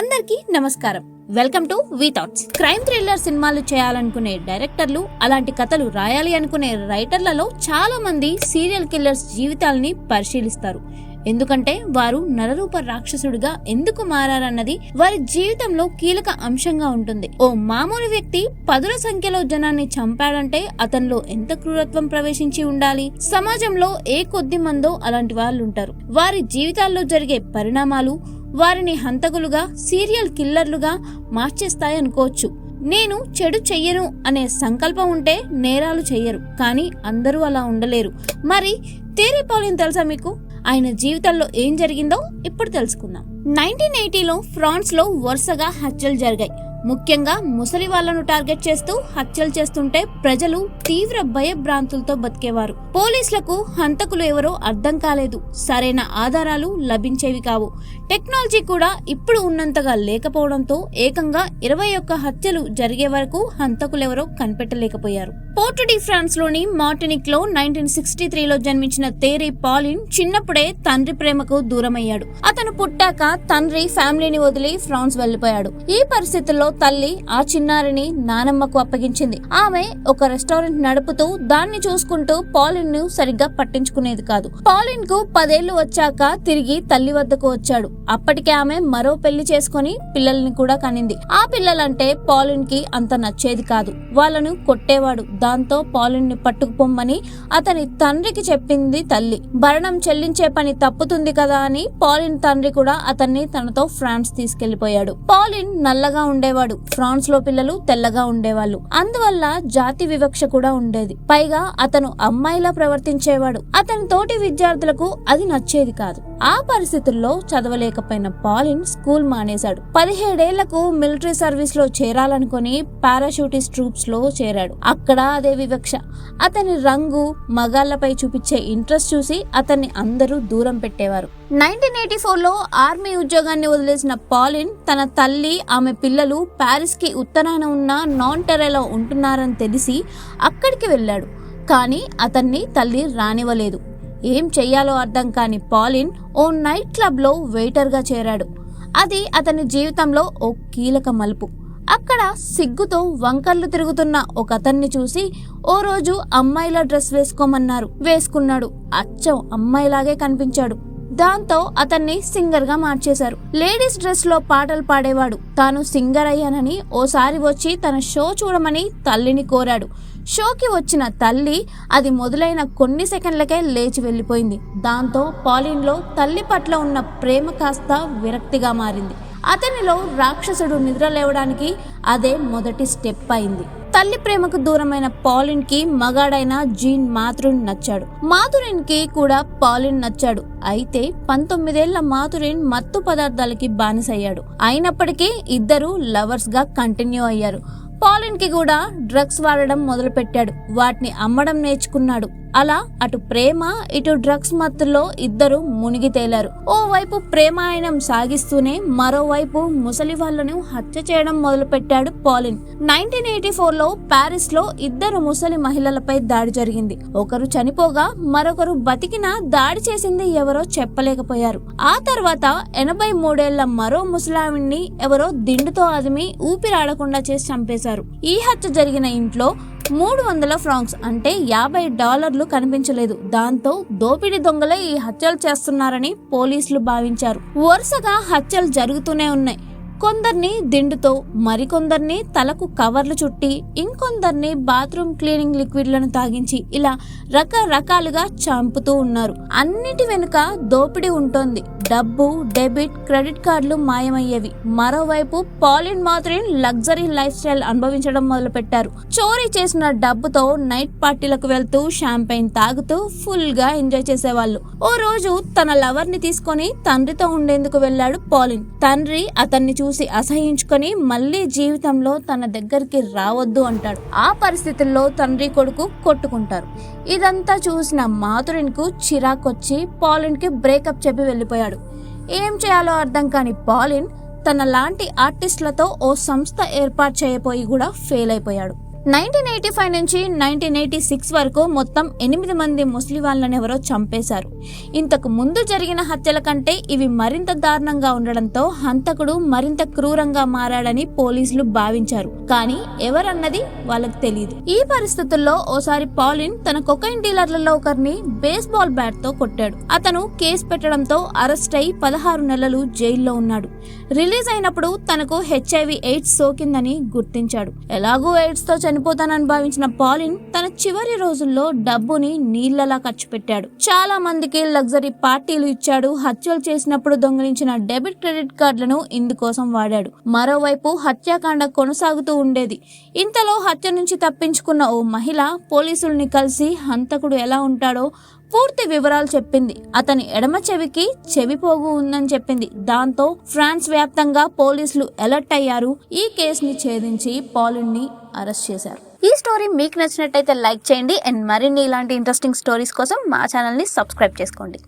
అందరికీ నమస్కారం. Welcome to V thoughts. Crime thriller సినిమాలు చేయాలనుకునే డైరెక్టర్లు, అలాంటి కథలు రాయాలి అనుకునే రైటర్లలో చాలా మంది సీరియల్ కిల్లర్స్ జీవితాలని పరిశీలిస్తారు. ఎందుకంటే వారు నరరూప రాక్షసుడిగా ఎందుకు మారారన్నది వారి జీవితంలో కీలక అంశంగా ఉంటుంది. ఓ మామూలు వ్యక్తి పదుల సంఖ్యలో జనాన్ని చంపాడంటే అతనిలో ఎంత క్రూరత్వం ప్రవేశించి ఉండాలి. సమాజంలో ఏ కొద్ది మందో అలాంటి వాళ్ళు ఉంటారు. వారి జీవితాల్లో జరిగే పరిణామాలు వారిని హంతకులుగా, సీరియల్ కిల్లర్లుగా మార్చేస్తాయనుకోవచ్చు. నేను చెడు చెయ్యను అనే సంకల్పం ఉంటే నేరాలు చెయ్యరు, కానీ అందరూ అలా ఉండలేరు. మరి థియరీ పాలిన్ తెలుసా మీకు? ఆయన జీవితంలో ఏం జరిగిందో ఇప్పుడు తెలుసుకుందాం. 1980లో ఫ్రాన్స్ లో వరుసగా హత్యలు జరిగాయి. ముఖ్యంగా ముసలి వాళ్లను టార్గెట్ చేస్తూ హత్యలు చేస్తుంటే ప్రజలు తీవ్ర భయభ్రాంతులతో బతికేవారు. పోలీసులకు హంతకులు ఎవరో అర్థం కాలేదు. సరైన ఆధారాలు లభించేవి కావు. టెక్నాలజీ కూడా ఇప్పుడు ఉన్నంతగా లేకపోవడంతో ఏకంగా 21 హత్యలు జరిగే వరకు హంతకులెవరో కనిపెట్టలేకపోయారు. పోర్ట్ డి ఫ్రాన్స్ లోని మార్టినిక్ లో 1963లో జన్మించిన థియరీ పాలిన్ చిన్నప్పుడే తండ్రి ప్రేమకు దూరమయ్యాడు. అతను పుట్టాక తండ్రి ఫ్యామిలీని వదిలి ఫ్రాన్స్ వెళ్లిపోయాడు. ఈ పరిస్థితుల్లో తల్లి ఆ చిన్నారిని నానమ్మకు అప్పగించింది. ఆమె ఒక రెస్టారెంట్ నడుపుతూ దాన్ని చూసుకుంటూ పాలిన్ ను సరిగ్గా పట్టించుకునేది కాదు. పాలిన్ కు 10 ఏళ్లు వచ్చాక తిరిగి తల్లి వద్దకు వచ్చాడు. అప్పటికే ఆమె మరో పెళ్లి చేసుకుని పిల్లల్ని కూడా కనింది. ఆ పిల్లలంటే పాలిన్ కి అంత నచ్చేది కాదు. వాళ్ళను కొట్టేవాడు. దాంతో పాలిన్ ని పట్టుకుపోమ్మని అతని తండ్రికి చెప్పింది తల్లి. భరణం చెల్లించే పని తప్పుతుంది కదా అని పాలిన్ తండ్రి కూడా అతన్ని తనతో ఫ్రాన్స్ తీసుకెళ్లిపోయాడు. పాలిన్ నల్లగా ఉండేవాడు. ఫ్రాన్స్ లో పిల్లలు తెల్లగా ఉండేవాళ్ళు. అందువల్ల జాతి వివక్ష కూడా ఉండేది. పైగా అతను అమ్మాయిలా ప్రవర్తించేవాడు. అతని తోటి విద్యార్థులకు అది నచ్చేది కాదు. ఆ పరిస్థితుల్లో చదవలేకపోయిన పాలిన్ స్కూల్ మానేశాడు. 17 ఏళ్లకు మిలిటరీ సర్వీస్ లో చేరాలనుకుని పారాషూటిస్ట్ ట్రూప్స్ లో చేరాడు. అక్కడ అదే వివక్ష. అతని రంగు, మగాళ్లపై చూపించే ఇంట్రెస్ట్ చూసి అతన్ని అందరూ దూరం పెట్టేవారు. 1984లో ఆర్మీ ఉద్యోగాన్ని వదిలేసిన పాలిన్ తన తల్లి, ఆమె పిల్లలు పారిస్ కి ఉత్తరాన ఉన్న నాంటెరెలో ఉంటున్నారని తెలిసి అక్కడికి వెళ్ళాడు. కానీ అతన్ని తల్లి రానివ్వలేదు. ఏం చెయ్యాలో అర్థం కాని పాలిన్ ఓ నైట్ క్లబ్ లో వెయిటర్ గా చేరాడు. అది అతని జీవితంలో ఓ కీలక మలుపు. అక్కడ సిగ్గుతో వంకర్లు తిరుగుతున్న ఒక అతన్ని చూసి ఓ రోజు అమ్మాయిల డ్రెస్ వేసుకోమన్నారు. వేసుకున్నాడు. అచ్చం అమ్మాయిలాగే కనిపించాడు. దాంతో అతన్ని సింగర్ గా మార్చేశారు. లేడీస్ డ్రెస్ లో పాటలు పాడేవాడు. తాను సింగర్ అయ్యానని ఓసారి వచ్చి తన షో చూడమని తల్లిని కోరాడు. షోకి వచ్చిన తల్లి అది మొదలైన కొన్ని సెకండ్లకే లేచి వెళ్లిపోయింది. దాంతో పాలిన్ లో తల్లి పట్ల ఉన్న ప్రేమ కాస్త విరక్తిగా మారింది. అతనిలో రాక్షసుడు నిద్ర లేవడానికి అదే మొదటి స్టెప్ అయింది. తల్లి ప్రేమకు దూరమైన పాలిన్ కి మగాడైన జీన్ మాథురిన్ నచ్చాడు. మాథురిన్ కి కూడా పాలిన్ నచ్చాడు. అయితే 19 ఏళ్ల మాథురిన్ మత్తు పదార్థాలకి బానిసయ్యాడు. అయినప్పటికీ ఇద్దరు లవర్స్ గా కంటిన్యూ అయ్యారు. పాలిన్ కి కూడా డ్రగ్స్ వాడడం మొదలు పెట్టాడు. వాటిని అమ్మడం నేర్చుకున్నాడు. అలా అటు ప్రేమ, ఇటు డ్రగ్స్ మత్తులో ఇద్దరు మునిగి తేలారు. ఓవైపు ప్రేమాయణం సాగిస్తూనే మరోవైపు ముసలి వాళ్లను హత్య చేయడం మొదలు పెట్టాడు పాలిన్. 1984లో పారిస్ లో ఇద్దరు ముసలి మహిళలపై దాడి జరిగింది. ఒకరు చనిపోగా మరొకరు బతికినా దాడి చేసింది ఎవరో చెప్పలేకపోయారు. ఆ తర్వాత 83 ఏళ్ల మరో ముసలావిడ్ని ఎవరో దిండుతో అదిమి ఊపిరాడకుండా చేసి చంపేశారు. ఈ హత్య జరిగిన ఇంట్లో 300 ఫ్రాంక్స్ అంటే $50 కనిపించలేదు. దాంతో దోపిడీ దొంగలే ఈ హత్యలు చేస్తున్నారని పోలీసులు భావించారు. వరుసగా హత్యలు జరుగుతూనే ఉన్నాయి. కొందరిని దిండుతో, మరికొందరిని తలకు కవర్లు చుట్టి, ఇంకొందరిని బాత్రూమ్ క్లీనింగ్ లిక్విడ్లను తాగించి ఇలా రకరకాలుగా చంపుతూ ఉన్నారు. అన్నిటి వెనుక దోపిడీ ఉంటోంది. డబ్బు, డెబిట్, క్రెడిట్ కార్డులు మాయమయ్యేవి. మరోవైపు పాలిన్ మాథురిన్ లగ్జరీ లైఫ్ స్టైల్ అనుభవించడం మొదలు పెట్టారు. చోరీ చేసిన డబ్బుతో నైట్ పార్టీలకు వెళ్తూ షాంపైన్ తాగుతూ ఫుల్ గా ఎంజాయ్ చేసేవాళ్ళు. ఓ రోజు తన లవర్ ని తీసుకొని తండ్రితో ఉండేందుకు వెళ్లాడు పాలిన్. తండ్రి అతన్ని చూసి అసహించుకొని మళ్లీ జీవితంలో తన దగ్గరికి రావద్దు అంటాడు. ఆ పరిస్థితుల్లో తండ్రి కొడుకు కొట్టుకుంటారు. ఇదంతా చూసిన మాథురిన్ కు చిరాకొచ్చి పాలిన్ కి బ్రేకప్ చెప్పి వెళ్లిపోయాడు. ఏం చేయాలో అర్థం కాని పాలిన్ తన లాంటి ఆర్టిస్టులతో ఓ సంస్థ ఏర్పాటు చేయబోయి కూడా ఫెయిల్ అయిపోయాడు. 1985 నుంచి 1986 వరకు మొత్తం 8 మంది ముస్లిం వాళ్ళని ఎవరో చంపేశారు. ఇంతకు ముందు జరిగిన హత్యల కంటే ఇవి మరింత దారుణంగా ఉండడంతో హంతకుడు మరింత క్రూరంగా మారాడని పోలీసులు భావించారు. కానీ ఎవరన్నది వాళ్ళకి తెలియదు. ఈ పరిస్థితుల్లో ఓసారి పాలిన్ తన కొకైన్ డీలర్లలో ఒకరిని బేస్బాల్ బ్యాట్ తో కొట్టాడు. అతను కేసు పెట్టడంతో అరెస్ట్ అయి 16 నెలలు జైల్లో ఉన్నాడు. రిలీజ్ అయినప్పుడు తనకు HIV/AIDS సోకిందని గుర్తించాడు. ఎలాగూ AIDS తో చనిపోతానని భావించిన పాలిన్ తన చివరి రోజుల్లో డబ్బుని నీళ్లలా ఖర్చు పెట్టాడు. చాలా మందికి లగ్జరీ పార్టీలు ఇచ్చాడు. హత్యలు చేసినప్పుడు దొంగిలించిన డెబిట్ క్రెడిట్ కార్డులను ఇందుకోసం వాడాడు. మరోవైపు హత్యాకాండ కొనసాగుతూ ఉండేది. ఇంతలో హత్య నుంచి తప్పించుకున్న ఓ మహిళ పోలీసుల్ని కలిసి హంతకుడు ఎలా ఉంటాడో పూర్తి వివరాలు చెప్పింది. అతని ఎడమ చెవికి చెవిపోగు ఉందని చెప్పింది. దాంతో ఫ్రాన్స్ వ్యాప్తంగా పోలీసులు అలర్ట్ అయ్యారు. ఈ కేసుని ఛేదించి పాలిన్ ని అరెస్ట్ చేశారు. ఈ స్టోరీ మీకు నచ్చినట్టయితే లైక్ చేయండి అండ్ మరిన్ని ఇలాంటి ఇంట్రెస్టింగ్ స్టోరీస్ కోసం మా ఛానల్ ని సబ్స్క్రైబ్ చేసుకోండి.